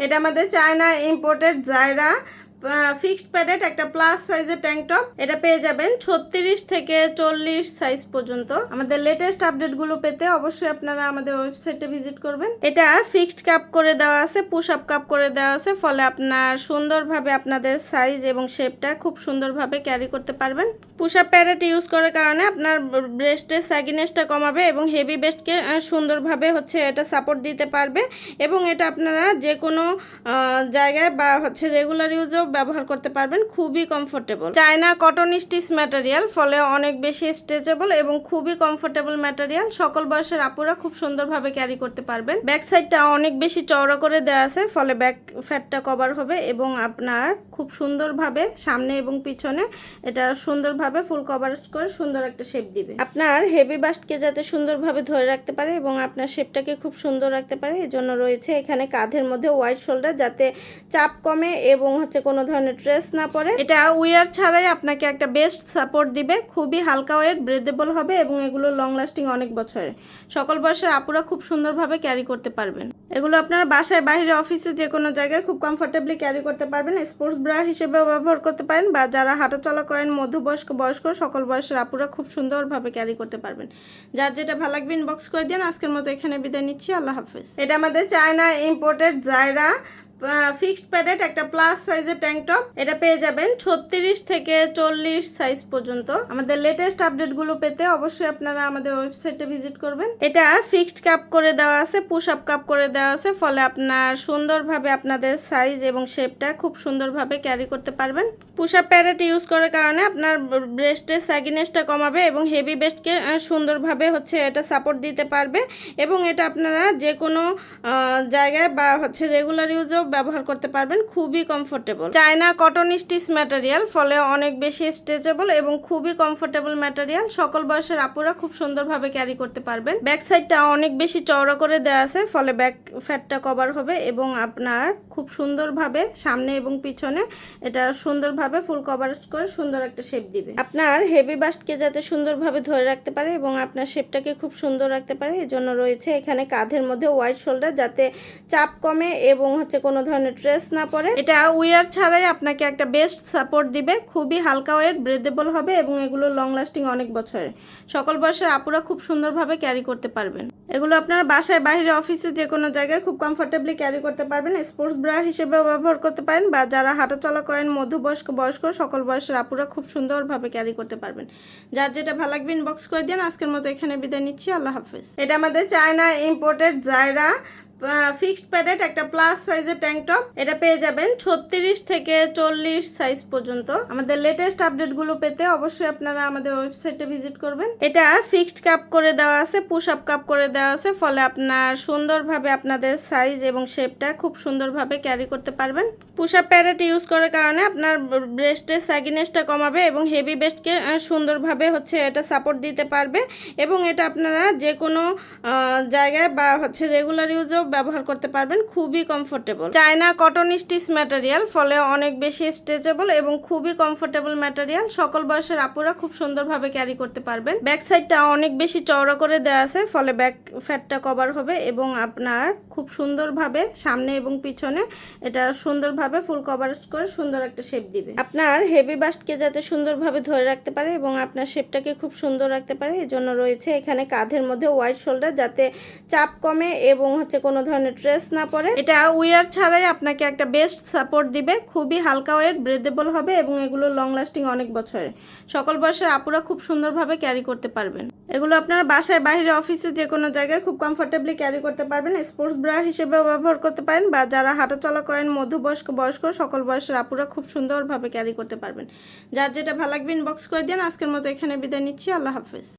এটা আমাদের China imported Zaira fixed padded একটা প্লাস সাইজের ট্যাঙ্ক টপ। এটা পেয়ে যাবেন 36 থেকে 40 সাইজ পর্যন্ত। আমাদের লেটেস্ট আপডেটগুলো পেতে অবশ্যই আপনারা আমাদের ওয়েবসাইটে ভিজিট করবেন। এটা ফিক্সড কাপ করে দেওয়া আছে, পুশ আপ কাপ করে দেওয়া আছে, ফলে আপনার সুন্দরভাবে আপনাদের সাইজ এবং শেপটা খুব সুন্দরভাবে ক্যারি করতে পারবেন। পুশ আপ প্যাডেড ইউজ করার কারণে আপনার ব্রেস্টের স্যাগিনেসটা কমাবে এবং হেভি ব্রেস্টকে সুন্দরভাবে এটা সাপোর্ট দিতে পারবে এবং এটা আপনারা যে কোনো জায়গায় বা রেগুলার ইউজেও ব্যবহার করতে পারবেন। খুবই comfortable China cotton stitch material, ফলে অনেক বেশি স্ট্রেচেবল এবং খুবই কমফোর্টেবল ম্যাটেরিয়াল। সকল বয়সের আপুরা খুব সুন্দরভাবে ক্যারি করতে পারবেন। ব্যাক সাইডটা অনেক বেশি চওড়া করে দেওয়া আছে, ফলে ব্যাক ফ্যাটটা কভার হবে এবং আপনার খুব সুন্দরভাবে সামনে এবং পিছনে এটা সুন্দরভাবে ফুল কভারেজ করে সুন্দর একটা শেপ দিবে। আপনার হেভি বাস্টকে যাতে সুন্দরভাবে ধরে রাখতে পারে এবং আপনার শেপটাকে খুব সুন্দর রাখতে পারে, এজন্য রয়েছে এখানে কাঁধের মধ্যে ওয়াইড শোল্ডার, যাতে চাপ কমে এবং কোনো ধরনের ট্রেস না পড়ে। এটা উইয়ার ছাড়াই আপনাকে একটা বেস্ট সাপোর্ট দিবে। খুবই হালকা ওয়েট, ব্রেথেবল হবে এবং এগুলো লং লাস্টিং অনেক বছরের। সকল বয়সের আপুরা খুব সুন্দরভাবে ক্যারি করতে পারবেন। এগুলো আপনারা বাসায়, বাইরে, অফিসে যে কোনো জায়গায় খুব কমফোর্টেবলি ক্যারি করতে পারবেন। স্পোর্টস ব্রা হিসেবেও ব্যবহার করতে পারেন বা যারা হাঁটাচলা করেন মধ্যবয়স্ক, বয়স্ক সকল বয়সের আপুরা খুব সুন্দরভাবে ক্যারি করতে পারবেন। যার যেটা ভালো লাগবে ইনবক্স করে দিন। আজকের মতো এখানে বিদায় নিচ্ছি। আল্লাহ হাফেজ। এটা আমাদের China imported Zaira fixed padded একটা প্লাস সাইজের ট্যাঙ্ক টপ। এটা পেয়ে যাবেন 36 থেকে 40 সাইজ পর্যন্ত। আমাদের লেটেস্ট আপডেটগুলো পেতে অবশ্যই আপনারা আমাদের ওয়েবসাইটে ভিজিট করবেন। এটা ফিক্সড কাপ করে দেওয়া আছে, পুশ আপ কাপ করে দেওয়া আছে, ফলে আপনার সুন্দরভাবে আপনাদের সাইজ এবং শেপটা খুব সুন্দরভাবে ক্যারি করতে পারবেন। পুশ আপ প্যাডেড ইউজ করার কারণে আপনার ব্রেস্টের স্যাগিনেসটা কমাবে এবং হেভি ব্রেস্টকে সুন্দরভাবে এটা সাপোর্ট দিতে পারবে এবং এটা আপনারা যে কোনো জায়গায় বা রেগুলার ইউজেও ব্যবহার করতে পারবেন। খুবই comfortable China cotton stitch material, ফলে অনেক বেশি স্ট্রেচেবল এবং খুবই কমফোর্টেবল ম্যাটেরিয়াল। সকল বয়সের আপুরা খুব সুন্দরভাবে ক্যারি করতে পারবেন। ব্যাক সাইডটা অনেক বেশি চওড়া করে দেওয়া আছে, ফলে ব্যাক ফ্যাটটা কভার হবে এবং আপনার খুব সুন্দরভাবে সামনে এবং পিছনে এটা সুন্দরভাবে ফুল কভারেজ করে সুন্দর একটা শেপ দিবে। আপনার হেভি বাস্টকে যাতে সুন্দরভাবে ধরে রাখতে পারে এবং আপনার শেপটাকে খুব সুন্দর রাখতে পারে, এজন্য রয়েছে এখানে কাঁধের মধ্যে ওয়াইড শোল্ডার, যাতে চাপ কমে এবং কোনো ধরনের ট্রেস না পড়ে। এটা উইয়ার ছাড়াই আপনাকে একটা বেস্ট সাপোর্ট দিবে। খুবই হালকা ওয়েট, ব্রেথেবল হবে এবং এগুলো লং লাস্টিং অনেক বছরের। সকল বয়সের আপুরা খুব সুন্দরভাবে ক্যারি করতে পারবেন। এগুলো আপনারা বাসায়, বাইরে, অফিসে যে কোনো জায়গায় খুব কমফোর্টেবলি ক্যারি করতে পারবেন। স্পোর্টস ব্রা হিসেবেও ব্যবহার করতে পারেন বা যারা হাঁটাচলা করেন মধ্যবয়স্ক, বয়স্ক সকল বয়সের আপুরা খুব সুন্দরভাবে ক্যারি করতে পারবেন। যার যেটা ভালো লাগবে ইনবক্স করে দিন। আজকের মতো এখানে বিদায় নিচ্ছি। আল্লাহ হাফেজ। এটা আমাদের China imported Zaira fixed padded একটা প্লাস সাইজের ট্যাঙ্ক টপ। এটা পেয়ে যাবেন 36 থেকে 40 সাইজ পর্যন্ত। আমাদের লেটেস্ট আপডেটগুলো পেতে অবশ্যই আপনারা আমাদের ওয়েবসাইটে ভিজিট করবেন। এটা ফিক্সড কাপ করে দেওয়া আছে, পুশ আপ কাপ করে দেওয়া আছে, ফলে আপনার সুন্দরভাবে আপনাদের সাইজ এবং শেপটা খুব সুন্দরভাবে ক্যারি করতে পারবেন। পুশ আপ প্যাডেড ইউজ করার কারণে আপনার ব্রেস্টের স্যাগিনেসটা কমাবে এবং হেভি ব্রেস্টকে সুন্দরভাবে এটা সাপোর্ট দিতে পারবে এবং এটা আপনারা যে কোনো জায়গায় বা রেগুলার ইউজেও ব্যবহার করতে পারবেন। খুবই comfortable China cotton stitch material, ফলে অনেক বেশি স্ট্রেচেবল এবং খুবই কমফোর্টেবল ম্যাটেরিয়াল। সকল বয়সের আপুরা খুব সুন্দরভাবে ক্যারি করতে পারবেন। ব্যাক সাইডটা অনেক বেশি চওড়া করে দেওয়া আছে, ফলে ব্যাক ফ্যাটটা কভার হবে এবং আপনার খুব সুন্দরভাবে সামনে এবং পিছনে এটা সুন্দরভাবে ফুল কভারেজ করে সুন্দর একটা শেপ দিবে। আপনার হেভি বাস্টকে যাতে সুন্দরভাবে ধরে রাখতে পারে এবং আপনার শেপটাকে খুব সুন্দর রাখতে পারে, এজন্য রয়েছে এখানে কাঁধের মধ্যে ওয়াইড শোল্ডার, যাতে চাপ কমে এবং কোনো ধরনের ট্রেস না পড়ে। এটা উইয়ার ছাড়াই আপনাকে একটা বেস্ট সাপোর্ট দিবে। খুবই হালকা ওয়েট, ব্রেথেবল হবে এবং এগুলো লং লাস্টিং অনেক বছরের। সকল বয়সের আপুরা খুব সুন্দরভাবে ক্যারি করতে পারবেন। এগুলো আপনারা বাসায়, বাইরে, অফিসে যে কোনো জায়গায় খুব কমফোর্টেবলি ক্যারি করতে পারবেন। স্পোর্টস ব্রা হিসেবেও ব্যবহার করতে পারেন বা যারা হাঁটাচলা করেন মধ্যবয়স্ক, বয়স্ক সকল বয়সের আপুরা খুব সুন্দরভাবে ক্যারি করতে পারবেন। যার যেটা ভালো লাগবে ইনবক্স করে দিন। আজকের মতো এখানে বিদায় নিচ্ছি। আল্লাহ হাফেজ।